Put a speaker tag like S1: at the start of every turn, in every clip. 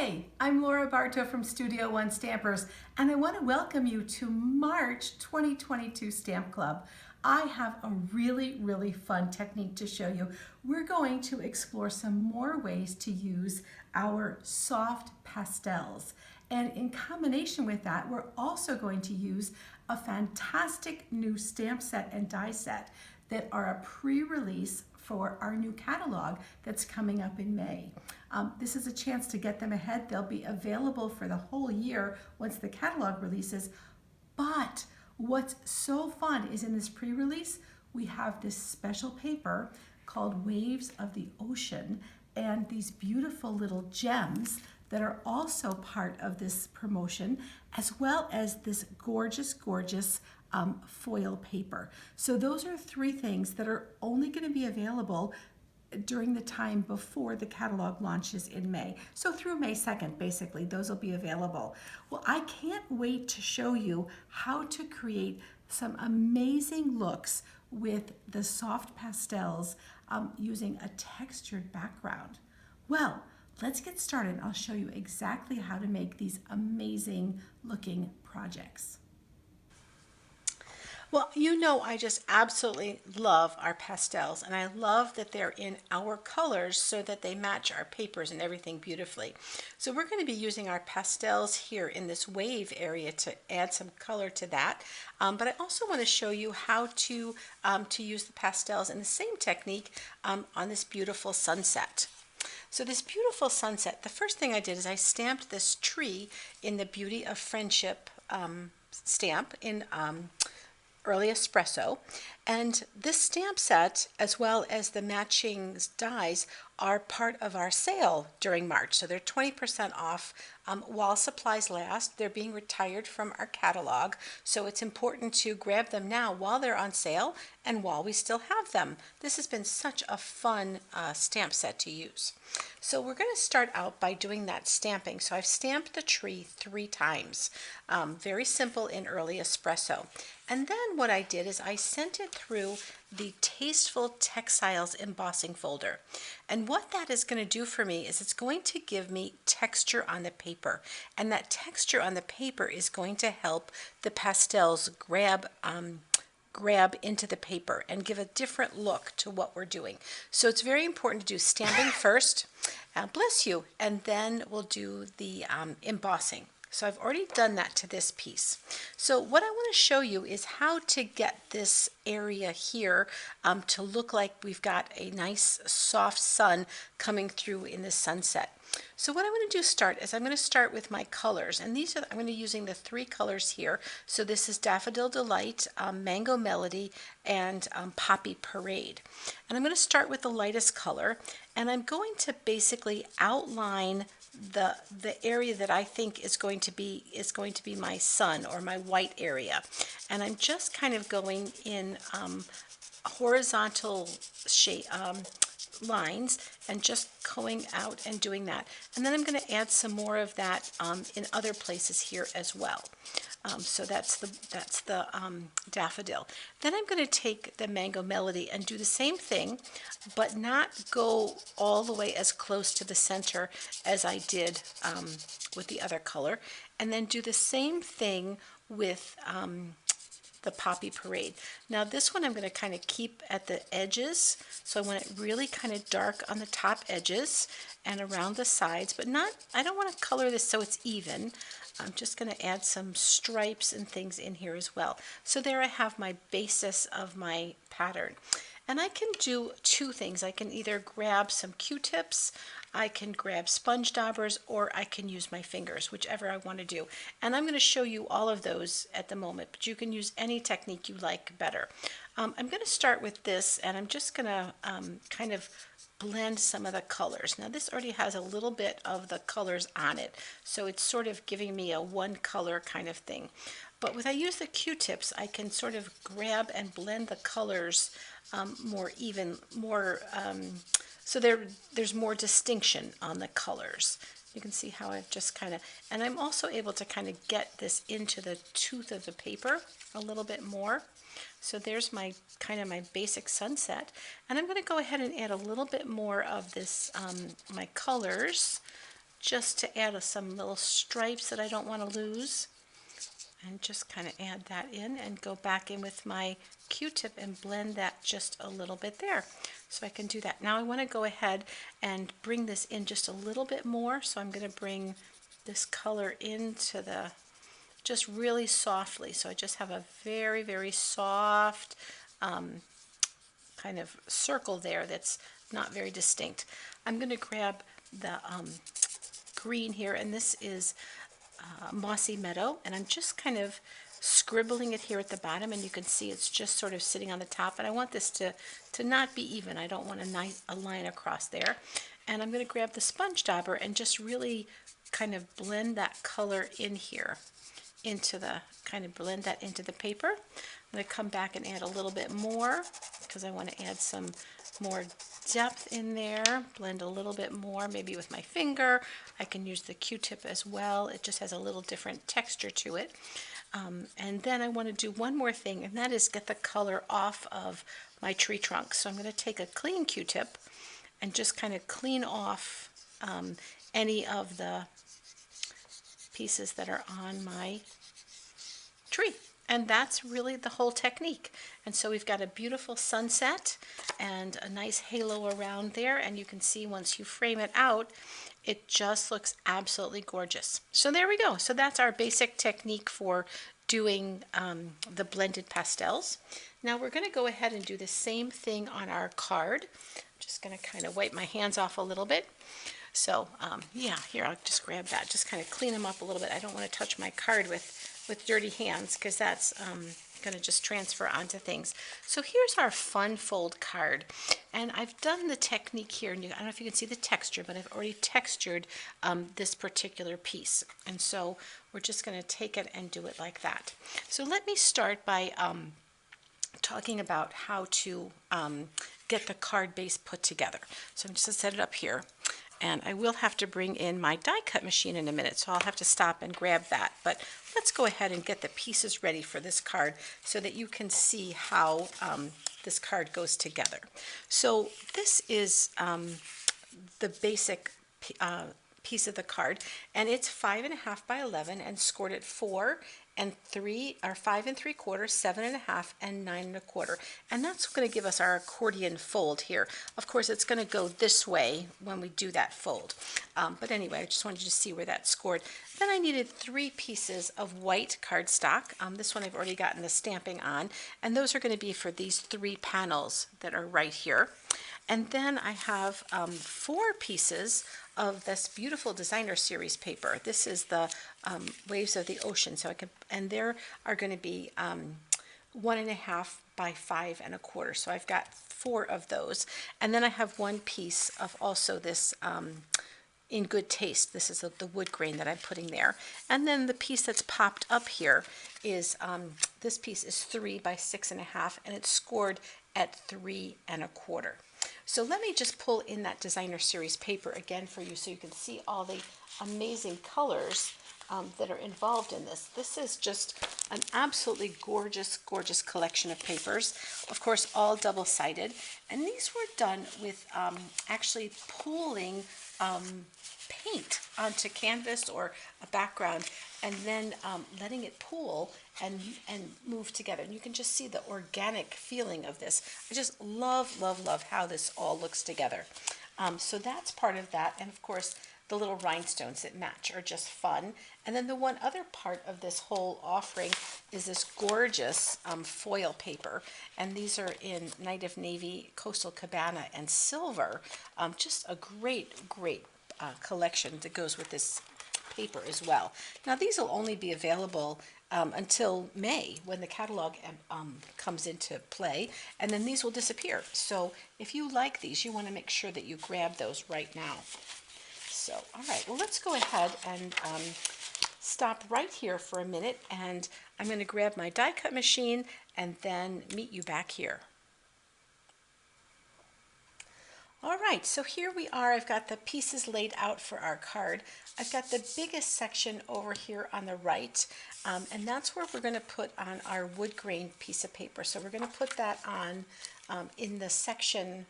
S1: Hi, I'm Laura Bartow from Studio One Stampers, and I want to welcome you to March 2022 Stamp Club. I have a really fun technique to show you. We're going to explore some more ways to use our soft pastels. And in combination with that, we're also going to use a fantastic new stamp set and die set that are a pre-release for our new catalog that's coming up in May. This is a chance to get them ahead. They'll be available for the whole year once the catalog releases. But what's so fun is in this pre-release, we have this special paper called Waves of the Ocean and these beautiful little gems that are also part of this promotion, as well as this gorgeous foil paper. So those are three things that are only going to be available during the time before the catalog launches in May. So through May 2nd, basically, those will be available. Well, I can't wait to show you how to create some amazing looks with the soft pastels using a textured background. Well, let's get started. I'll show you exactly how to make these amazing looking projects.
S2: Well, you know, I just absolutely love our pastels, and I love that they're in our colors so that they match our papers and everything beautifully. So we're going to be using our pastels here in this wave area to add some color to that. But I also want to show you how to use the pastels in the same technique on this beautiful sunset. So this beautiful sunset, the first thing I did is I stamped this tree in the Beauty of Friendship stamp in Early Espresso, and this stamp set as well as the matching dies are part of our sale during March, so they're 20% off while supplies last. They're being retired from our catalog, so it's important to grab them now while they're on sale and while we still have them. This has been such a fun stamp set to use. So we're going to start out by doing that stamping. So I've stamped the tree 3 times, very simple in Early Espresso. And then what I did is I sent it through the Tasteful Textiles embossing folder. And what that is going to do for me is it's going to give me texture on the paper. And that texture on the paper is going to help the pastels grab into the paper and give a different look to what we're doing. So it's very important to do stamping first, bless you, and then we'll do the embossing. So I've already done that to this piece. So what I want to show you is how to get this area here to look like we've got a nice soft sun coming through in the sunset. So what I'm going to do I'm going to start with my colors, and I'm going to be using the 3 colors here. So this is Daffodil Delight, Mango Melody, and Poppy Parade. And I'm going to start with the lightest color, and I'm going to basically outline the area that I think is going to be my sun, or my white area. And I'm just kind of going in horizontal shape lines and just going out and doing that. And then I'm going to add some more of that in other places here as well. So that's the daffodil. Then I'm going to take the Mango Melody and do the same thing, but not go all the way as close to the center as I did with the other color. And then do the same thing with the Poppy Parade. Now this one I'm going to kind of keep at the edges, so I want it really kind of dark on the top edges and around the sides, but I don't want to color this so it's even. I'm just going to add some stripes and things in here as well. So there I have my basis of my pattern. And I can do 2 things. I can either grab some Q-tips, I can grab sponge daubers, or I can use my fingers, whichever I want to do. And I'm going to show you all of those at the moment, but you can use any technique you like better. I'm going to start with this, and I'm just going to kind of blend some of the colors. Now this already has a little bit of the colors on it, so it's sort of giving me a one color kind of thing. But when I use the Q-tips, I can sort of grab and blend the colors more even, so there's more distinction on the colors. You can see how I've just kind of, and I'm also able to kind of get this into the tooth of the paper a little bit more. So there's my kind of my basic sunset, and I'm going to go ahead and add a little bit more of this, my colors just to add some little stripes that I don't want to lose. And just kind of add that in and go back in with my Q-tip and blend that just a little bit there. So I can do that. Now I want to go ahead and bring this in just a little bit more. So I'm going to bring this color into the, just really softly. So I just have a very, very soft kind of circle there that's not very distinct. I'm going to grab the green here, and this is Mossy Meadow, and I'm just kind of scribbling it here at the bottom, and you can see it's just sort of sitting on the top, and I want this to not be even. I don't want a line across there. And I'm going to grab the sponge dauber and just really kind of blend that color in here into the, kind of blend that into the paper. I'm going to come back and add a little bit more because I want to add some more depth in there, blend a little bit more, maybe with my finger. I can use the Q-tip as well. It just has a little different texture to it. And then I want to do one more thing, and that is get the color off of my tree trunk. So I'm going to take a clean Q-tip and just kind of clean off any of the pieces that are on my tree. And that's really the whole technique. And so we've got a beautiful sunset and a nice halo around there, and you can see once you frame it out, it just looks absolutely gorgeous. So there we go. So that's our basic technique for doing the blended pastels. Now we're going to go ahead and do the same thing on our card. I'm just going to kind of wipe my hands off a little bit. So yeah, here, I'll just grab that, just kind of clean them up a little bit. I don't want to touch my card with dirty hands because that's going to just transfer onto things. So here's our fun fold card, and I've done the technique here, and I don't know if you can see the texture, but I've already textured this particular piece, and so we're just going to take it and do it like that. So let me start by talking about how to get the card base put together. So I'm just going to set it up here. And I will have to bring in my die cut machine in a minute, so I'll have to stop and grab that. But let's go ahead and get the pieces ready for this card so that you can see how this card goes together. So this is the basic piece of the card, and it's 5.5 by 11 and scored at 4 and 3 or 5 3/4, 7.5, and 9 1/4, and that's going to give us our accordion fold here. Of course, it's going to go this way when we do that fold, but anyway, I just wanted you to see where that's scored. Then I needed 3 pieces of white cardstock. This one I've already gotten the stamping on, and those are going to be for these 3 panels that are right here. And then I have 4 pieces of this beautiful designer series paper. This is the Waves of the Ocean. So I can, and there are going to be 1.5 by 5 1/4. So I've got 4 of those. And then I have 1 piece of also this In Good Taste. This is the wood grain that I'm putting there. And then the piece that's popped up here is, this piece is 3 by 6.5, and it's scored at 3 1/4. So let me just pull in that designer series paper again for you so you can see all the amazing colors that are involved in this. This is just an absolutely gorgeous, gorgeous collection of papers, of course all double-sided, and these were done with actually pooling paint onto canvas or a background, and then letting it pool and move together. And you can just see the organic feeling of this. I just love, love, love how this all looks together. So that's part of that, and of course the little rhinestones that match are just fun. And then the one other part of this whole offering is this gorgeous foil paper, and these are in Night of Navy, Coastal Cabana, and Silver. Just a great, great collection that goes with this paper as well. Now these will only be available until May when the catalog comes into play, and then these will disappear. So if you like these, you want to make sure that you grab those right now. So, all right, well, let's go ahead and stop right here for a minute, and I'm going to grab my die cut machine and then meet you back here. All right, so here we are. I've got the pieces laid out for our card. I've got the biggest section over here on the right, and that's where we're going to put on our wood grain piece of paper. So we're going to put that on in the section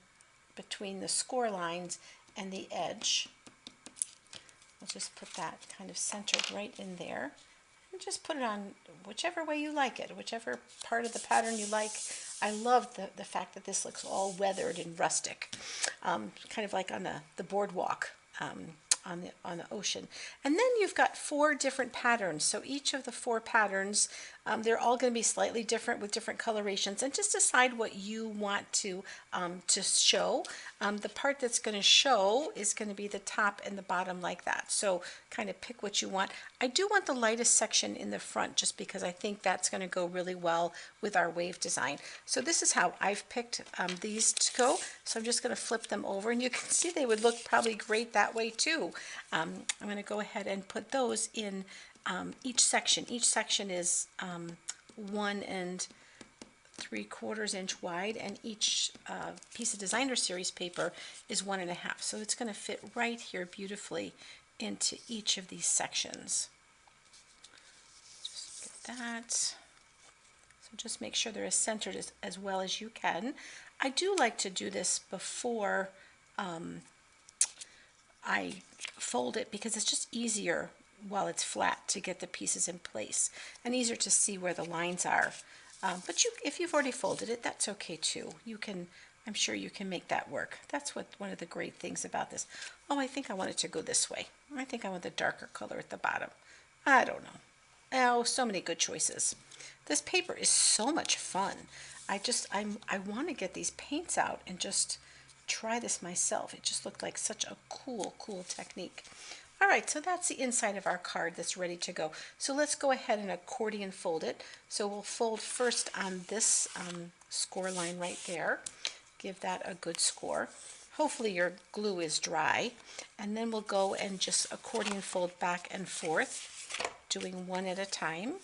S2: between the score lines and the edge. just put that kind of centered right in there. And just put it on whichever way you like it, whichever part of the pattern you like. I love the fact that this looks all weathered and rustic, kind of like on the boardwalk. On the ocean. And then you've got 4 different patterns. So each of the 4 patterns, they're all going to be slightly different with different colorations. And just decide what you want to show. The part that's going to show is going to be the top and the bottom like that. So kind of pick what you want. I do want the lightest section in the front just because I think that's going to go really well with our wave design. So this is how I've picked these to go. So I'm just going to flip them over, and you can see they would look probably great that way too. I'm going to go ahead and put those in each section. Each section is 1 3/4 inch wide, and each piece of designer series paper is 1 1/2. So it's going to fit right here beautifully into each of these sections. Just get that. So just make sure they're as centered as well as you can. I do like to do this before I fold it because it's just easier while it's flat to get the pieces in place and easier to see where the lines are. But if you've already folded it, that's okay too. I'm sure you can make that work. That's one of the great things about this. Oh, I think I want it to go this way. I think I want the darker color at the bottom. I don't know. Oh, so many good choices. This paper is so much fun. I want to get these paints out and just try this myself. It just looked like such a cool technique. All right, so that's the inside of our card that's ready to go. So let's go ahead and accordion fold it. So we'll fold first on this score line right there. Give that a good score. Hopefully your glue is dry. And then we'll go and just accordion fold back and forth, doing one at a time.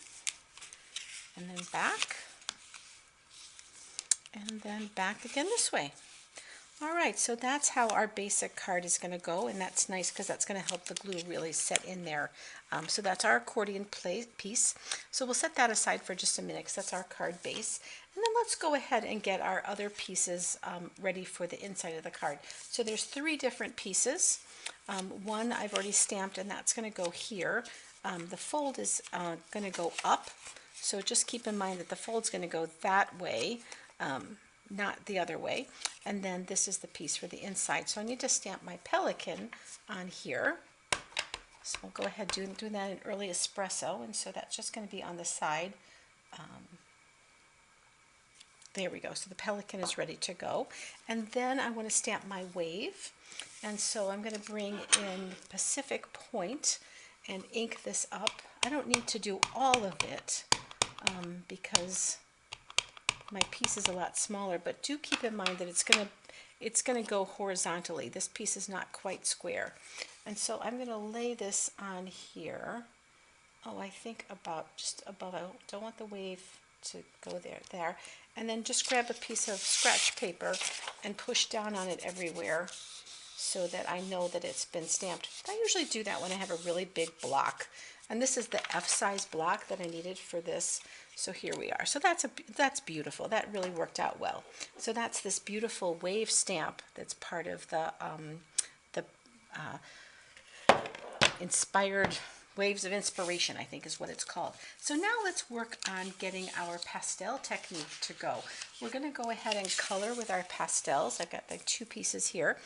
S2: And then back. And then back again this way. All right, so that's how our basic card is going to go, and that's nice because that's going to help the glue really set in there. So that's our accordion piece. So we'll set that aside for just a minute because that's our card base. And then let's go ahead and get our other pieces ready for the inside of the card. So there's 3 different pieces. One I've already stamped, and that's going to go here. The fold is going to go up, so just keep in mind that the fold's going to go that way. Not the other way. And then this is the piece for the inside. So I need to stamp my pelican on here. So we'll go ahead doing that in early espresso. And so that's just going to be on the side. There we go. So the pelican is ready to go. And then I want to stamp my wave. And so I'm going to bring in Pacific Point and ink this up. I don't need to do all of it because my piece is a lot smaller, but do keep in mind that it's gonna go horizontally. This piece is not quite square, and so I'm gonna lay this on here. Oh, I think about just above. I don't want the wave to go there, and then just grab a piece of scratch paper and push down on it everywhere so that I know that it's been stamped. I usually do that when I have a really big block, and this is the F-size block that I needed for this. So here we are. So that's beautiful. That really worked out well. So that's this beautiful wave stamp that's part of the inspired Waves of Inspiration, I think is what it's called. So now let's work on getting our pastel technique to go. We're going to go ahead and color with our pastels. I've got like 2 pieces here.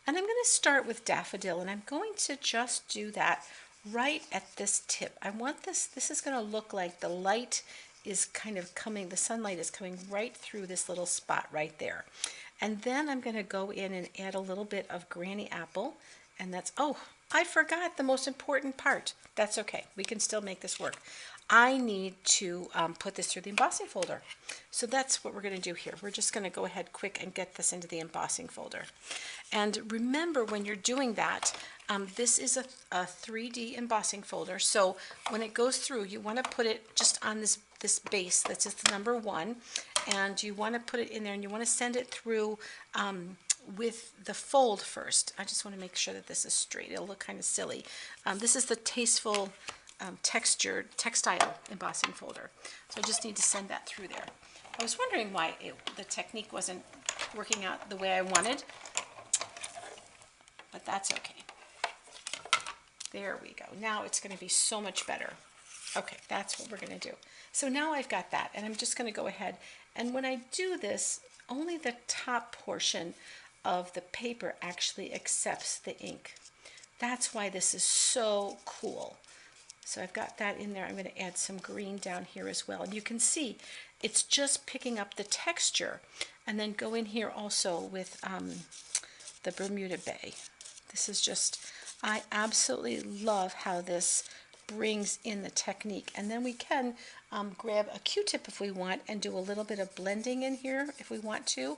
S2: And I'm going to start with Daffodil, and I'm going to just do that right at this tip. I want this is going to look like the light is kind of coming, the sunlight is coming right through this little spot right there. And then I'm going to go in and add a little bit of Granny Apple, and that's, oh, I forgot the most important part. That's okay, we can still make this work. I need to put this through the embossing folder. So that's what we're going to do here. We're just going to go ahead quick and get this into the embossing folder. And remember, when you're doing that, this is a 3D embossing folder. So when it goes through, you want to put it just on this base that's just the number 1, and you want to put it in there, and you want to send it through with the fold first. I just want to make sure that this is straight. It'll look kind of silly. This is the Tasteful textile embossing folder. So I just need to send that through there. I was wondering why the technique wasn't working out the way I wanted, but that's okay. There we go. Now it's going to be so much better. Okay, that's what we're going to do. So now I've got that, and I'm just going to go ahead, and when I do this, only the top portion of the paper actually accepts the ink. That's why this is so cool. So I've got that in there. I'm going to add some green down here as well. And you can see it's just picking up the texture, and then go in here also with the Bermuda Bay. This is just, I absolutely love how this brings in the technique. And then we can grab a Q-tip if we want and do a little bit of blending in here if we want to.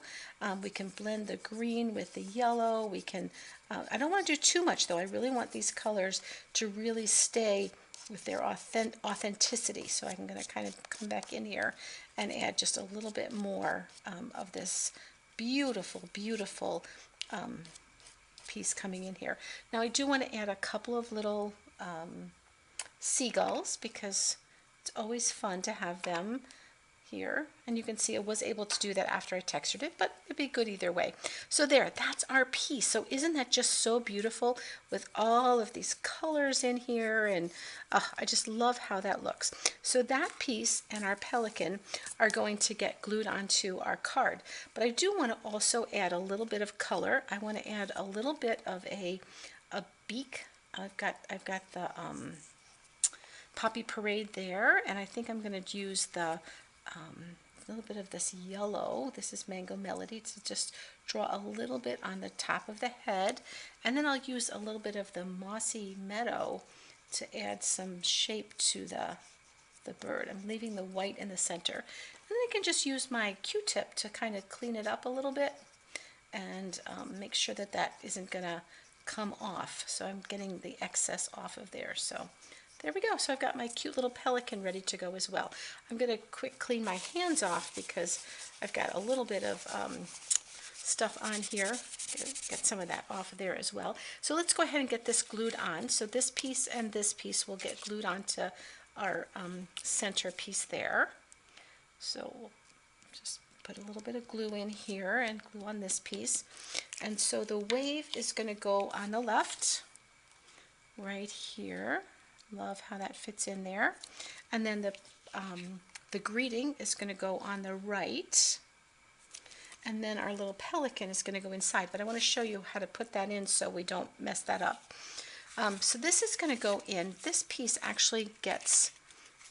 S2: We can blend the green with the yellow. We can, I don't want to do too much though. I really want these colors to really stay with their authenticity. So I'm going to kind of come back in here and add just a little bit more of this beautiful, beautiful piece coming in here. Now I do want to add a couple of little seagulls because it's always fun to have them here, and you can see I was able to do that after I textured it, but it'd be good either way. So there, that's our piece. So isn't that just so beautiful with all of these colors in here, and I just love how that looks. So that piece and our pelican are going to get glued onto our card, but I do want to also add a little bit of color. I want to add a little bit of a beak. I've got the Poppy Parade there, and I think I'm going to use the little bit of this yellow. This is Mango Melody, to just draw a little bit on the top of the head, and then I'll use a little bit of the Mossy Meadow to add some shape to the bird. I'm leaving the white in the center, and then I can just use my Q-tip to kind of clean it up a little bit and make sure that that isn't gonna come off. So I'm getting the excess off of there. So there we go. So I've got my cute little pelican ready to go as well. I'm going to quick clean my hands off because I've got a little bit of stuff on here. Get some of that off of there as well. So let's go ahead and get this glued on. So this piece and this piece will get glued onto our center piece there. So we'll just put a little bit of glue in here and glue on this piece. And so the wave is going to go on the left, right here. Love how that fits in there. And then the greeting is going to go on the right, and then our little pelican is going to go inside, but I want to show you how to put that in so we don't mess that up. So this is going to go in. This piece actually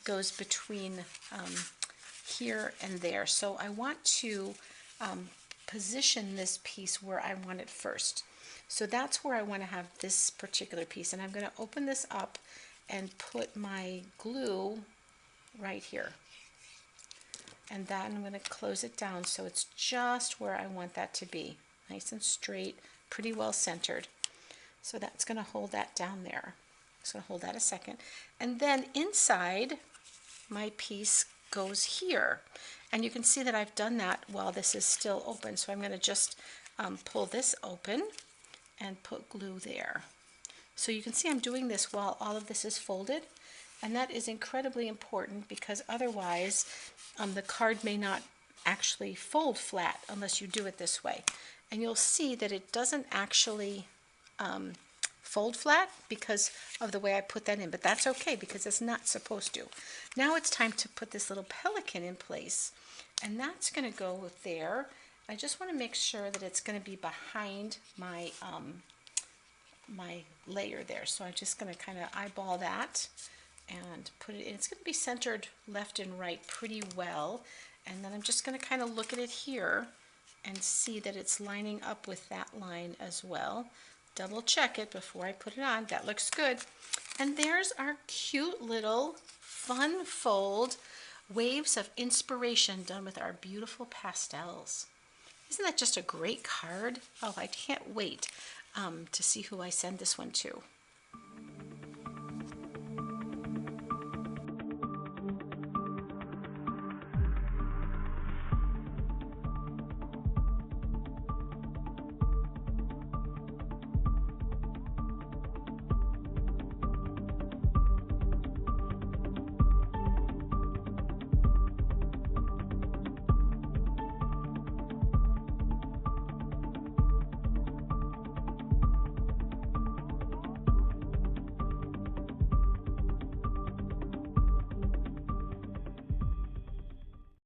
S2: goes between here and there, so I want to position this piece where I want it first. So that's where I want to have this particular piece, and I'm going to open this up and put my glue right here. And then I'm going to close it down so it's just where I want that to be. Nice and straight, pretty well centered. So that's going to hold that down there. Just going to hold that a second. And then inside, my piece goes here. And you can see that I've done that while this is still open. So I'm going to just pull this open and put glue there. So you can see I'm doing this while all of this is folded, and that is incredibly important because otherwise the card may not actually fold flat unless you do it this way. And you'll see that it doesn't actually fold flat because of the way I put that in, but that's okay because it's not supposed to. Now it's time to put this little pelican in place, and that's going to go there. I just want to make sure that it's going to be behind my my layer there. So I'm just going to kind of eyeball that and put it in. It's going to be centered left and right pretty well. And then I'm just going to kind of look at it here and see that it's lining up with that line as well. Double check it before I put it on. That looks good. And there's our cute little fun fold, Waves of Inspiration, done with our beautiful pastels. Isn't that just a great card? Oh, I can't wait to see who I send this one to.